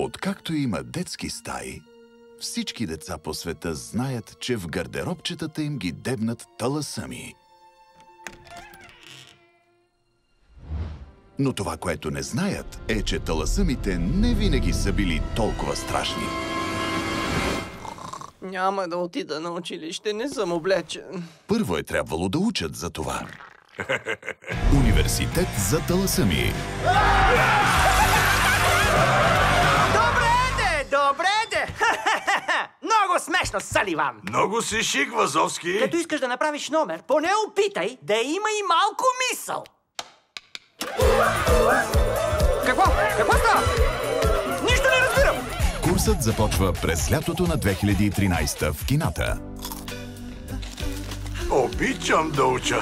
Откакто има детски стаи, всички деца по света знаят, че в гардеробчетата им ги дебнат таласъми. Но това, което не знаят, е, че таласъмите не винаги са били толкова страшни. Няма да отида на училище, не съм облечен. Първо е трябвало да учат за това. Университет за таласъми. Добре де! Много смешно, Саливан! Много си шик, Вазовски! Като искаш да направиш номер, поне опитай да има и малко мисъл! Какво? Какво става? Нищо не разбирам! Курсът започва през лятото на 2013 в кината. Обичам да уча.